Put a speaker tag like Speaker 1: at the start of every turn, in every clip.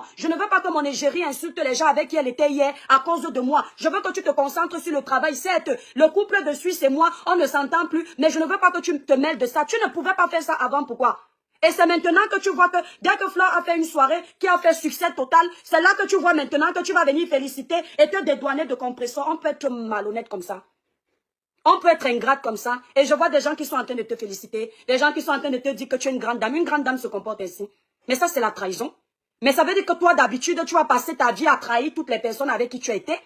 Speaker 1: Non, je ne veux pas que mon égérie insulte les gens avec qui elle était hier à cause de moi. Je veux que tu te concentres sur le travail. Certes, le couple de Suisse et moi, on ne s'entend plus, mais je ne veux pas que tu te mêles de ça. Tu ne pouvais pas faire ça avant, pourquoi? Et c'est maintenant que tu vois que dès que Flore a fait une soirée qui a fait succès total, c'est là que tu vois maintenant que tu vas venir féliciter et te dédouaner de compresseur. On peut être malhonnête comme ça. On peut être ingrate comme ça. Et je vois des gens qui sont en train de te féliciter, des gens qui sont en train de te dire que tu es une grande dame. Une grande dame se comporte ainsi. Mais ça, c'est la trahison. Mais ça veut dire que toi, d'habitude, tu vas passer ta vie à trahir toutes les personnes avec qui tu as été.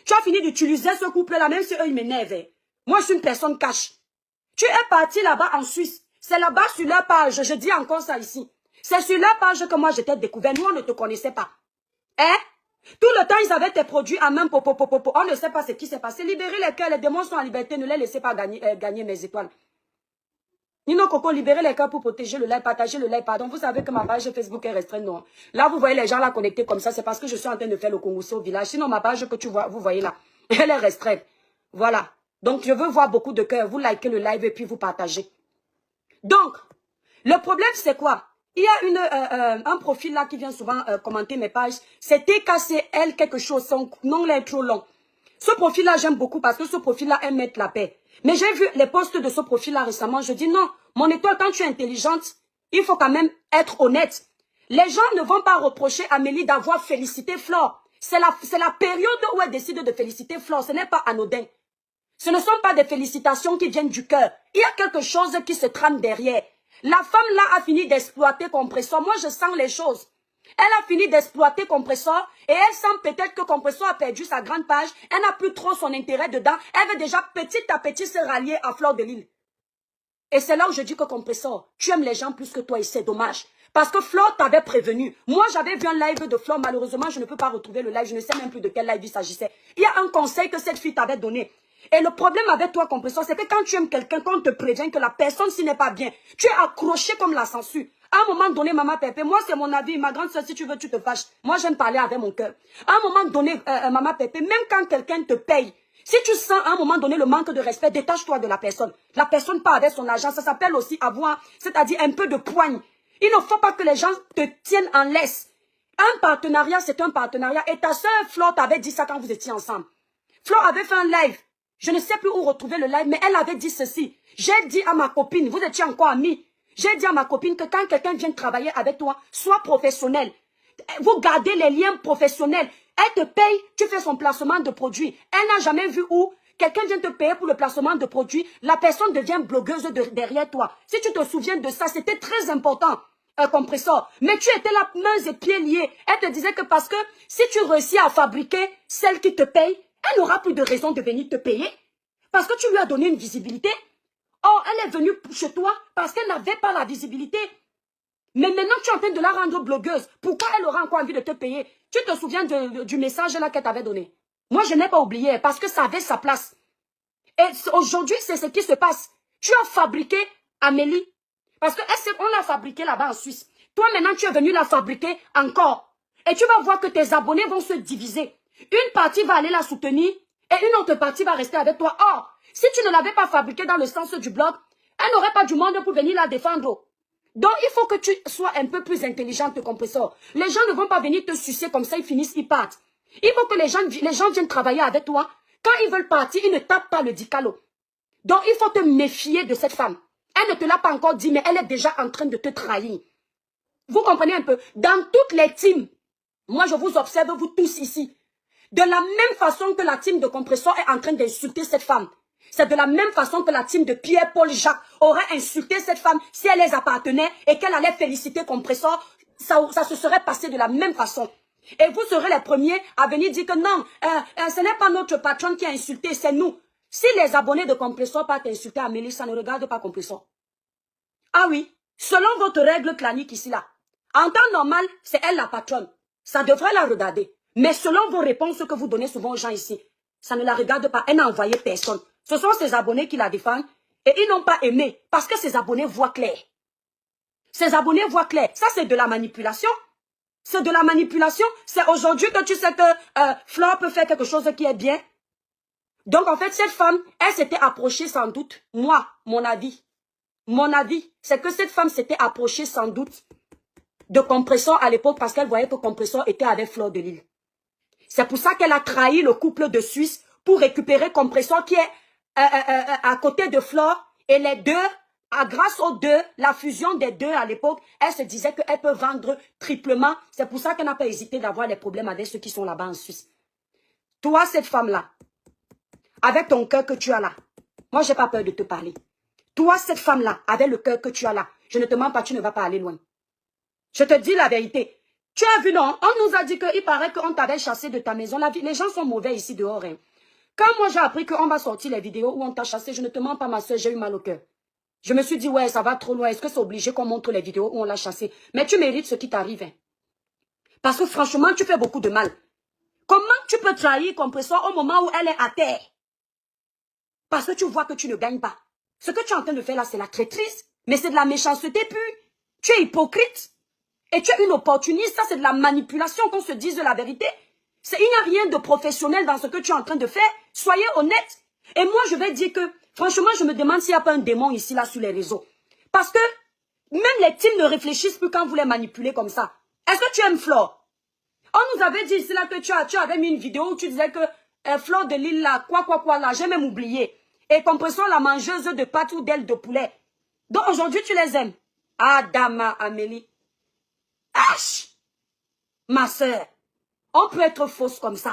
Speaker 1: Tu as fini d'utiliser ce couple-là, même si eux, ils m'énervent. Moi, je suis une personne cash. Tu es parti là-bas en Suisse. C'est là-bas sur leur page. Je dis encore ça ici. C'est sur leur page que moi, je t'ai découvert. Nous, on ne te connaissait pas. Hein? Tout le temps, ils avaient tes produits en main. On ne sait pas ce qui s'est passé. Libérez les cœurs. Les démons sont en liberté. Ne les laissez pas gagner mes étoiles. Nino Coco, libérez les cœurs pour protéger le live, partager le live. Pardon, vous savez que ma page Facebook est restreinte, non? Là, vous voyez les gens là connectés comme ça. C'est parce que je suis en train de faire le Congoussi au village. Sinon, ma page que vous voyez là, elle est restreinte. Voilà. Donc, je veux voir beaucoup de cœurs. Vous likez le live et puis vous partagez. Donc, le problème, c'est quoi? Il y a un profil là qui vient souvent commenter mes pages. C'est TKCL quelque chose. Son nom est trop long. Ce profil-là, j'aime beaucoup parce que ce profil-là aime mettre la paix. Mais j'ai vu les posts de ce profil-là récemment. Je dis non, mon étoile, quand tu es intelligente, il faut quand même être honnête. Les gens ne vont pas reprocher à Amélie d'avoir félicité Flore. C'est la période où elle décide de féliciter Flore. Ce n'est pas anodin. Ce ne sont pas des félicitations qui viennent du cœur. Il y a quelque chose qui se trame derrière. La femme là a fini d'exploiter Compressor. Moi, je sens les choses. Elle a fini d'exploiter Compressor et elle sent peut-être que Compressor a perdu sa grande page. Elle n'a plus trop son intérêt dedans. Elle veut déjà petit à petit se rallier à Fleur de Lille. Et c'est là où je dis que Compressor, tu aimes les gens plus que toi et c'est dommage. Parce que Flore t'avait prévenu. Moi, j'avais vu un live de Flore. Malheureusement, je ne peux pas retrouver le live. Je ne sais même plus de quel live il s'agissait. Il y a un conseil que cette fille t'avait donné. Et le problème avec toi, Compressor, c'est que quand tu aimes quelqu'un, quand on te prévient que la personne s'y n'est pas bien, tu es accroché comme la censure. À un moment donné, maman Pépé, moi c'est mon avis, ma grande soeur, si tu veux, tu te fâches. Moi, j'aime parler avec mon cœur. À un moment donné, maman Pépé, même quand quelqu'un te paye, si tu sens à un moment donné le manque de respect, détache-toi de la personne. La personne part avec son argent, ça s'appelle aussi avoir, c'est-à-dire un peu de poigne. Il ne faut pas que les gens te tiennent en laisse. Un partenariat, c'est un partenariat. Et ta soeur Flore t'avait dit ça quand vous étiez ensemble. Flore avait fait un live. Je ne sais plus où retrouver le live, mais elle avait dit ceci. J'ai dit à ma copine, vous étiez encore amis. J'ai dit à ma copine que quand quelqu'un vient travailler avec toi, sois professionnel. Vous gardez les liens professionnels. Elle te paye, tu fais son placement de produit. Elle n'a jamais vu où quelqu'un vient te payer pour le placement de produit. La personne devient blogueuse derrière toi. Si tu te souviens de ça, c'était très important. Compressor. Mais tu étais là, mains et pieds liés. Elle te disait que parce que si tu réussis à fabriquer celle qui te paye, elle n'aura plus de raison de venir te payer. Parce que tu lui as donné une visibilité. Or, elle est venue chez toi parce qu'elle n'avait pas la visibilité. Mais maintenant, tu es en train de la rendre blogueuse. Pourquoi elle aura encore envie de te payer? Tu te souviens du message là qu'elle t'avait donné? Moi, je n'ai pas oublié parce que ça avait sa place. Et aujourd'hui, c'est ce qui se passe. Tu as fabriqué Amélie. Parce qu'on l'a fabriqué là-bas en Suisse. Toi, maintenant, tu es venu la fabriquer encore. Et tu vas voir que tes abonnés vont se diviser. Une partie va aller la soutenir et une autre partie va rester avec toi. Or, si tu ne l'avais pas fabriquée dans le sens du blog, elle n'aurait pas du monde pour venir la défendre. Donc, il faut que tu sois un peu plus intelligente, Compressor. Les gens ne vont pas venir te sucer comme ça, ils finissent, ils partent. Il faut que les gens viennent travailler avec toi. Quand ils veulent partir, ils ne tapent pas le dicalo. Donc, il faut te méfier de cette femme. Elle ne te l'a pas encore dit, mais elle est déjà en train de te trahir. Vous comprenez un peu? Dans toutes les teams, moi, je vous observe, vous tous ici. De la même façon que la team de Compressor est en train d'insulter cette femme. C'est de la même façon que la team de Pierre-Paul Jacques aurait insulté cette femme si elle les appartenait et qu'elle allait féliciter Compressor. Ça se serait passé de la même façon. Et vous serez les premiers à venir dire que non, ce n'est pas notre patronne qui a insulté, c'est nous. Si les abonnés de Compressor partent insulter Amélie, ça ne regarde pas Compressor. Ah oui, selon votre règle clanique ici là, en temps normal, c'est elle la patronne. Ça devrait la regarder. Mais selon vos réponses que vous donnez souvent aux gens ici, ça ne la regarde pas. Elle n'a envoyé personne. Ce sont ses abonnés qui la défendent et ils n'ont pas aimé parce que ses abonnés voient clair. Ses abonnés voient clair. Ça, c'est de la manipulation. C'est de la manipulation. C'est aujourd'hui que tu sais que Flore peut faire quelque chose qui est bien. Donc, en fait, cette femme, elle s'était approchée sans doute. Moi, mon avis, c'est que cette femme s'était approchée sans doute de Compressor à l'époque parce qu'elle voyait que Compressor était avec Fleur de Lille. C'est pour ça qu'elle a trahi le couple de Suisse pour récupérer Compressor qui est à côté de Fleur. Et les deux, grâce aux deux, la fusion des deux à l'époque, elle se disait qu'elle peut vendre triplement. C'est pour ça qu'elle n'a pas hésité d'avoir des problèmes avec ceux qui sont là-bas en Suisse. Toi, cette femme-là, avec ton cœur que tu as là, moi, j'ai pas peur de te parler. Toi, cette femme-là, avec le cœur que tu as là, je ne te mens pas, tu ne vas pas aller loin. Je te dis la vérité. Tu as vu, non? On nous a dit qu'il paraît qu'on t'avait chassé de ta maison. Les gens sont mauvais ici dehors. Hein. Quand moi j'ai appris qu'on va sortir les vidéos où on t'a chassé, je ne te mens pas, ma soeur, j'ai eu mal au cœur. Je me suis dit, ouais, ça va trop loin. Est-ce que c'est obligé qu'on montre les vidéos où on l'a chassé? Mais tu mérites ce qui t'arrive. Hein. Parce que franchement, tu fais beaucoup de mal. Comment tu peux trahir Compressor au moment où elle est à terre? Parce que tu vois que tu ne gagnes pas. Ce que tu es en train de faire là, c'est la traîtrise. Mais c'est de la méchanceté pure. Tu es hypocrite. Et tu es une opportuniste. Ça, c'est de la manipulation, qu'on se dise la vérité. Il n'y a rien de professionnel dans ce que tu es en train de faire. Soyez honnête. Et moi, je vais dire que, franchement, je me demande s'il n'y a pas un démon ici, là, sur les réseaux. Parce que, même les teams ne réfléchissent plus quand vous les manipulez comme ça. Est-ce que tu aimes Flore? On nous avait dit ici, là, que tu avais mis une vidéo où tu disais que Fleur de Lille, là, quoi, là, j'ai même oublié. Et Compressor, la mangeuse de pâtes ou d'ailes de poulet. Donc, aujourd'hui, tu les aimes. Adama, Amélie. H! Ma soeur. On peut être fausse comme ça.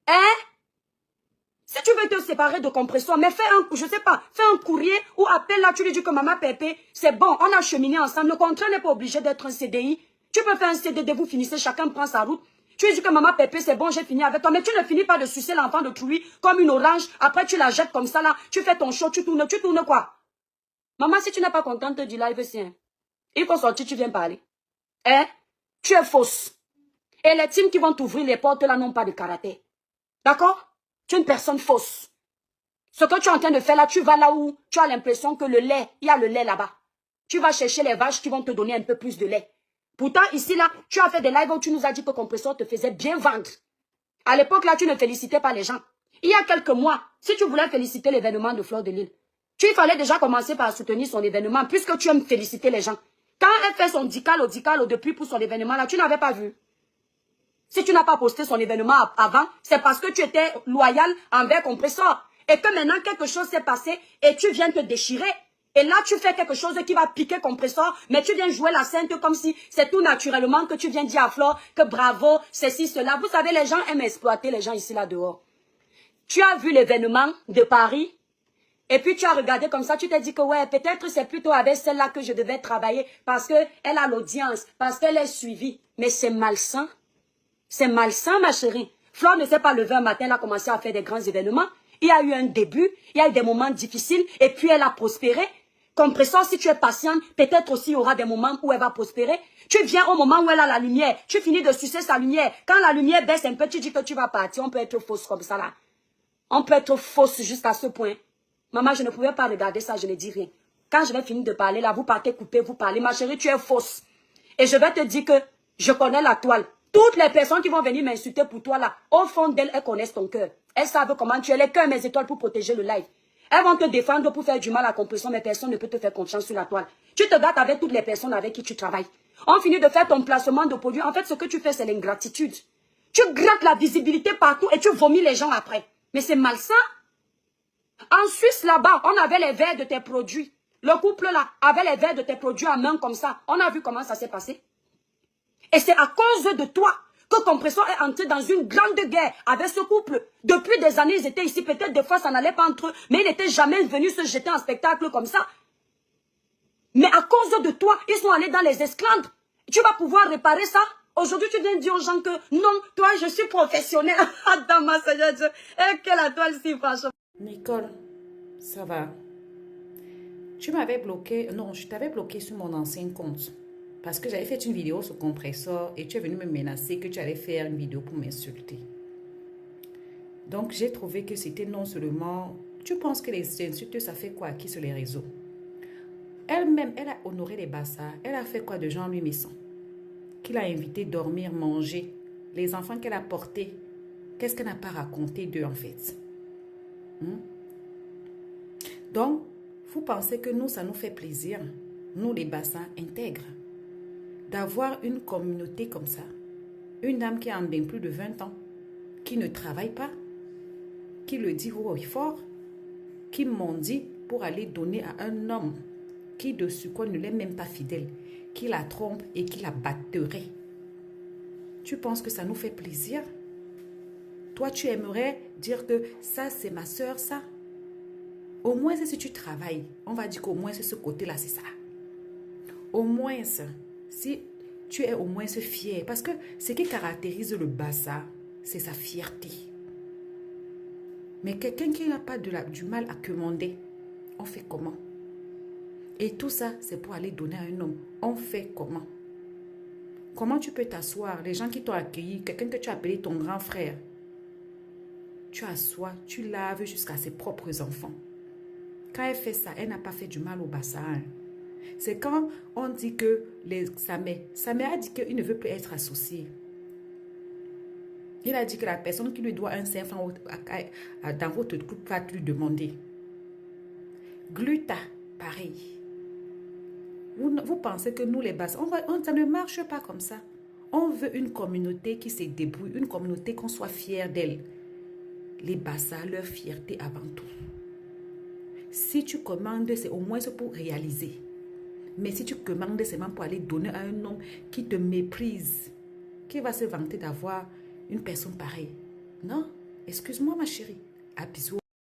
Speaker 1: Hein? Si tu veux te séparer de Compressor, mais fais un, je sais pas, fais un courrier ou appelle là, tu lui dis que maman Pépé, c'est bon, on a cheminé ensemble. Le contrat n'est pas obligé d'être un CDI. Tu peux faire un CDD, vous finissez, chacun prend sa route. Tu lui dis que maman Pépé, c'est bon, j'ai fini avec toi. Mais tu ne finis pas de sucer l'enfant de Trouy comme une orange. Après, tu la jettes comme ça là. Tu fais ton show, tu tournes quoi? Maman, si tu n'es pas contente du live, c'est hein. Il faut sortir, tu viens parler. Hein? Tu es fausse. Et les teams qui vont t'ouvrir les portes là n'ont pas de caractère. D'accord? Tu es une personne fausse. Ce que tu es en train de faire là, tu vas là où tu as l'impression que le lait, il y a le lait là-bas. Tu vas chercher les vaches qui vont te donner un peu plus de lait. Pourtant, ici là, tu as fait des lives où tu nous as dit que Compressor te faisait bien vendre. À l'époque là, tu ne félicitais pas les gens. Il y a quelques mois, si tu voulais féliciter l'événement de Fleur de Lille, il fallait déjà commencer par soutenir son événement, puisque tu aimes féliciter les gens. Quand elle fait son dical depuis pour son événement là, tu n'avais pas vu. Si tu n'as pas posté son événement avant, c'est parce que tu étais loyal envers Compressor. Et que maintenant, quelque chose s'est passé et tu viens te déchirer. Et là, tu fais quelque chose qui va piquer Compressor, mais tu viens jouer la sainte comme si c'est tout naturellement que tu viens dire à Flore que bravo, ceci, cela. Vous savez, les gens aiment exploiter les gens ici, là, dehors. Tu as vu l'événement de Paris et puis tu as regardé comme ça, tu t'es dit que ouais, peut-être c'est plutôt avec celle-là que je devais travailler parce qu'elle a l'audience, parce qu'elle est suivie. Mais c'est malsain. C'est malsain, ma chérie. Flore ne s'est pas levée un matin, elle a commencé à faire des grands événements. Il y a eu un début, il y a eu des moments difficiles, et puis elle a prospéré. Compressor, si tu es patiente, peut-être aussi il y aura des moments où elle va prospérer. Tu viens au moment où elle a la lumière, tu finis de sucer sa lumière. Quand la lumière baisse un peu, tu dis que tu vas partir. On peut être fausse comme ça là. On peut être fausse jusqu'à ce point. Maman, je ne pouvais pas regarder ça, je ne dis rien. Quand je vais finir de parler là, vous partez couper, vous parlez. Ma chérie, tu es fausse. Et je vais te dire que je connais la toile. Toutes les personnes qui vont venir m'insulter pour toi là, au fond d'elles, elles connaissent ton cœur. Elles savent comment tu es, les cœurs, mes étoiles pour protéger le live. Elles vont te défendre pour faire du mal à Compressor, mais personne ne peut te faire confiance sur la toile. Tu te gâtes avec toutes les personnes avec qui tu travailles. On finit de faire ton placement de produit. En fait, ce que tu fais, c'est l'ingratitude. Tu grattes la visibilité partout et tu vomis les gens après. Mais c'est malsain. En Suisse, là-bas, on avait les verres de tes produits. Le couple là avait les verres de tes produits en main comme ça. On a vu comment ça s'est passé. Et c'est à cause de toi que Compressor est entré dans une grande guerre avec ce couple. Depuis des années, ils étaient ici. Peut-être des fois, ça n'allait pas entre eux. Mais ils n'étaient jamais venus se jeter en spectacle comme ça. Mais à cause de toi, ils sont allés dans les esclandres. Tu vas pouvoir réparer ça. Aujourd'hui, tu viens dire aux gens que non, toi, je suis professionnel. Dans ma Seigneur Dieu. Et quelle à toi si franchement.
Speaker 2: Nicole, ça va. Tu m'avais bloqué, non, je t'avais bloqué sur mon ancien compte. Parce que j'avais fait une vidéo sur Compressor et tu es venu me menacer que tu allais faire une vidéo pour m'insulter. Donc, j'ai trouvé que c'était non seulement... Tu penses que les insultes, ça fait quoi qui sur les réseaux? Elle-même, elle a honoré les bassards. Elle a fait quoi de Jean-Louis Messon? Qu'il a invité dormir, manger. Les enfants qu'elle a portés, qu'est-ce qu'elle n'a pas raconté d'eux en fait? Donc, vous pensez que nous, ça nous fait plaisir? Nous, les bassins intègres. d'avoir une communauté comme ça. Une dame qui a en bien plus de 20 ans, qui ne travaille pas, qui le dit haut et fort, qui mendie pour aller donner à un homme qui de ce quoi ne l'est même pas fidèle, qui la trompe et qui la batterait. Tu penses que ça nous fait plaisir? Toi, tu aimerais dire que ça, c'est ma soeur, ça? Au moins, si tu travailles, on va dire qu'au moins, c'est ce côté-là, c'est ça. Au moins, si tu es au moins fier, parce que ce qui caractérise le bassa, c'est sa fierté. Mais quelqu'un qui n'a pas du mal à commander, on fait comment? Et tout ça, c'est pour aller donner à un homme. On fait comment? Comment tu peux t'asseoir? Les gens qui t'ont accueilli, quelqu'un que tu as appelé ton grand frère, tu assois, tu laves jusqu'à ses propres enfants. Quand elle fait ça, elle n'a pas fait du mal au bassin. C'est quand on dit que sa mère a dit qu'il ne veut plus être associé. Il a dit que la personne qui lui doit un 5 francs dans votre couple va lui demander. Gluta, pareil. Vous pensez que nous les bassins, ça ne marche pas comme ça. On veut une communauté qui se débrouille, une communauté qu'on soit fier d'elle. Les bassins, leur fierté avant tout. Si tu commandes, c'est au moins pour réaliser. Mais si tu commandes, c'est même pour aller donner à un homme qui te méprise, qui va se vanter d'avoir une personne pareille. Non, excuse-moi ma chérie. À bisous.